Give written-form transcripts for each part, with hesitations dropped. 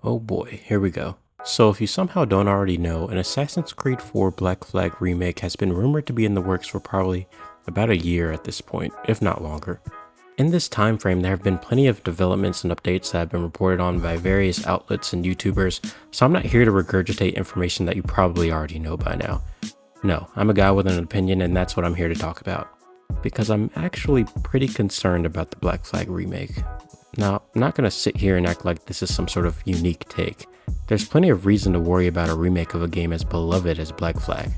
Oh boy, here we go. So if you somehow don't already know, an Assassin's Creed 4 Black Flag remake has been rumored to be in the works for probably about a year at this point, if not longer. In this time frame, there have been plenty of developments and updates that have been reported on by various outlets and YouTubers, so I'm not here to regurgitate information that you probably already know by now. No, I'm a guy with an opinion and that's what I'm here to talk about. Because I'm actually pretty concerned about the Black Flag remake. Now, I'm not going to sit here and act like this is some sort of unique take. There's plenty of reason to worry about a remake of a game as beloved as Black Flag.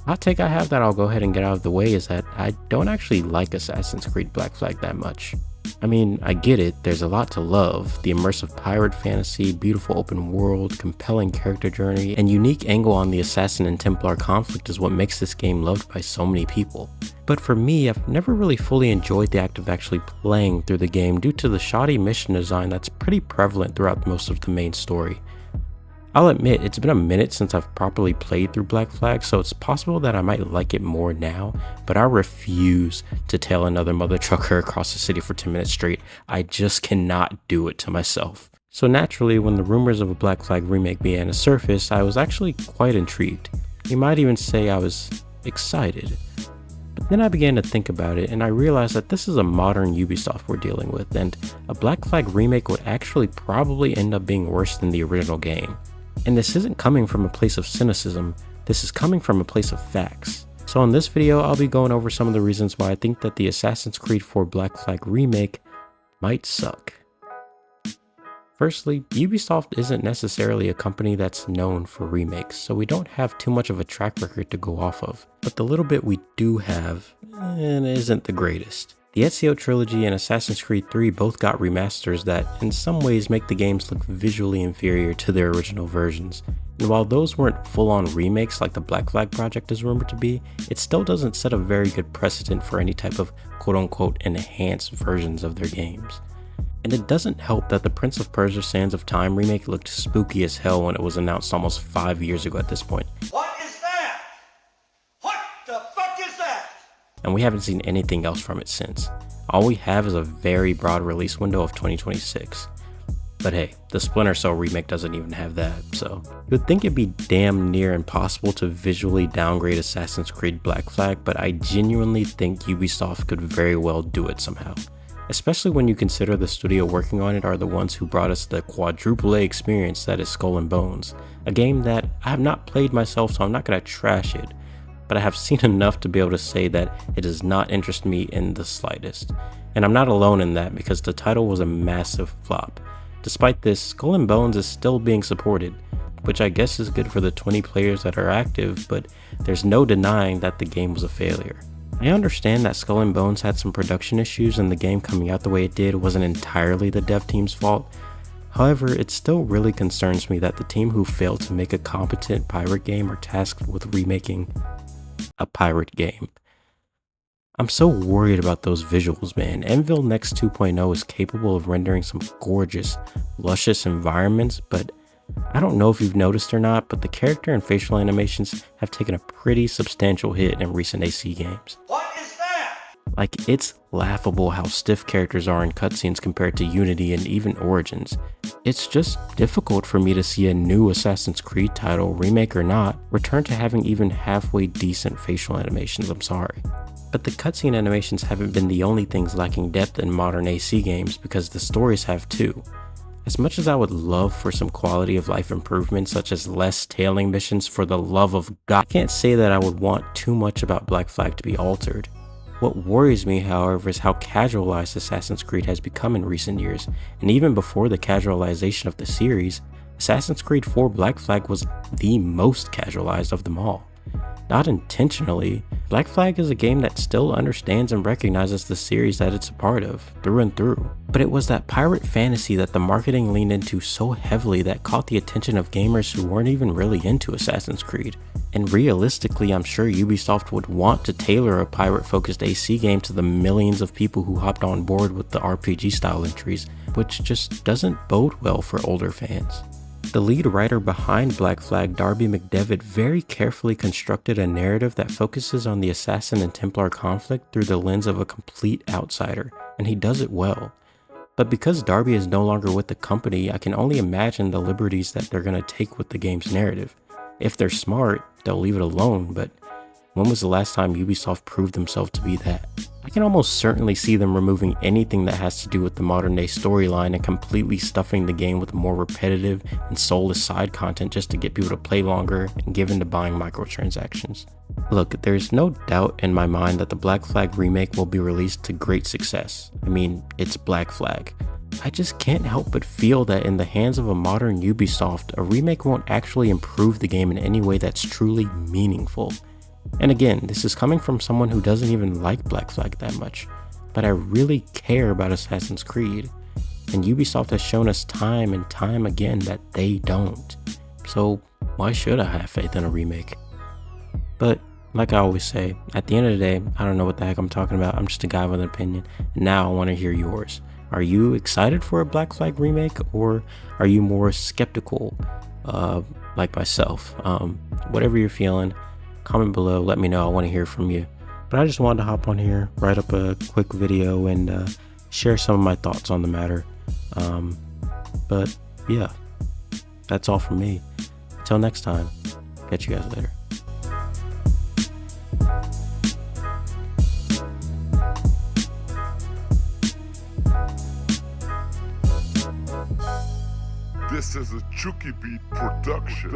Hot take I have that I'll go ahead and get out of the way is that I don't actually like Assassin's Creed Black Flag that much. I mean, I get it, there's a lot to love. The immersive pirate fantasy, beautiful open world, compelling character journey, and unique angle on the Assassin and Templar conflict is what makes this game loved by so many people. But for me, I've never really fully enjoyed the act of actually playing through the game due to the shoddy mission design that's pretty prevalent throughout most of the main story. I'll admit, it's been a minute since I've properly played through Black Flag, so it's possible that I might like it more now, but I refuse to tail another mother trucker across the city for 10 minutes straight. I just cannot do it to myself. So naturally, when the rumors of a Black Flag remake began to surface, I was actually quite intrigued. You might even say I was excited. But then I began to think about it, and I realized that this is a modern Ubisoft we're dealing with, and a Black Flag remake would actually probably end up being worse than the original game. And this isn't coming from a place of cynicism, this is coming from a place of facts. So in this video, I'll be going over some of the reasons why I think that the Assassin's Creed 4 Black Flag remake might suck. Firstly, Ubisoft isn't necessarily a company that's known for remakes, so we don't have too much of a track record to go off of. But the little bit we do have, isn't the greatest. The Ezio trilogy and Assassin's Creed 3 both got remasters that, in some ways, make the games look visually inferior to their original versions. And while those weren't full-on remakes like the Black Flag project is rumored to be, it still doesn't set a very good precedent for any type of quote-unquote enhanced versions of their games. And it doesn't help that the Prince of Persia Sands of Time remake looked spooky as hell when it was announced almost 5 years ago at this point. What is that? What the fuck is that? And we haven't seen anything else from it since. All we have is a very broad release window of 2026. But hey, the Splinter Cell remake doesn't even have that, so you would think it'd be damn near impossible to visually downgrade Assassin's Creed Black Flag, but I genuinely think Ubisoft could very well do it somehow. Especially when you consider the studio working on it are the ones who brought us the quadruple A experience that is Skull and Bones, a game that I have not played myself, so I'm not going to trash it, but I have seen enough to be able to say that it does not interest me in the slightest. And I'm not alone in that because the title was a massive flop. Despite this, Skull and Bones is still being supported, which I guess is good for the 20 players that are active, but there's no denying that the game was a failure. I understand that Skull and Bones had some production issues and the game coming out the way it did wasn't entirely the dev team's fault. However, it still really concerns me that the team who failed to make a competent pirate game are tasked with remaking a pirate game. I'm so worried about those visuals, man. Anvil Next 2.0 is capable of rendering some gorgeous, luscious environments, but I don't know if you've noticed or not, but the character and facial animations have taken a pretty substantial hit in recent AC games. What is that? Like, it's laughable how stiff characters are in cutscenes compared to Unity and even Origins. It's just difficult for me to see a new Assassin's Creed title, remake or not, return to having even halfway decent facial animations, I'm sorry. But the cutscene animations haven't been the only things lacking depth in modern AC games because the stories have too. As much as I would love for some quality of life improvements such as less tailing missions, for the love of God, I can't say that I would want too much about Black Flag to be altered. What worries me, however, is how casualized Assassin's Creed has become in recent years, and even before the casualization of the series, Assassin's Creed 4 Black Flag was the most casualized of them all. Not intentionally, Black Flag is a game that still understands and recognizes the series that it's a part of, through and through. But it was that pirate fantasy that the marketing leaned into so heavily that caught the attention of gamers who weren't even really into Assassin's Creed. And realistically, I'm sure Ubisoft would want to tailor a pirate-focused AC game to the millions of people who hopped on board with the RPG-style entries, which just doesn't bode well for older fans. The lead writer behind Black Flag, Darby McDevitt, very carefully constructed a narrative that focuses on the Assassin and Templar conflict through the lens of a complete outsider, and he does it well. But because Darby is no longer with the company, I can only imagine the liberties that they're gonna take with the game's narrative. If they're smart, they'll leave it alone, but when was the last time Ubisoft proved themselves to be that? I can almost certainly see them removing anything that has to do with the modern day storyline and completely stuffing the game with more repetitive and soulless side content just to get people to play longer and give in to buying microtransactions. Look, there's no doubt in my mind that the Black Flag remake will be released to great success. I mean, it's Black Flag. I just can't help but feel that in the hands of a modern Ubisoft, a remake won't actually improve the game in any way that's truly meaningful. And again, this is coming from someone who doesn't even like Black Flag that much, but I really care about Assassin's Creed, and Ubisoft has shown us time and time again that they don't. So why should I have faith in a remake? But like I always say, at the end of the day, I don't know what the heck I'm talking about. I'm just a guy with an opinion, and now I want to hear yours. Are you excited for a Black Flag remake, or are you more skeptical, like myself? Whatever you're feeling, comment below, let me know. I want to hear from you. But I just wanted to hop on here, write up a quick video, and share some of my thoughts on the matter. But yeah, that's all from me. Until next time, catch you guys later. This is a Chucky Beat production.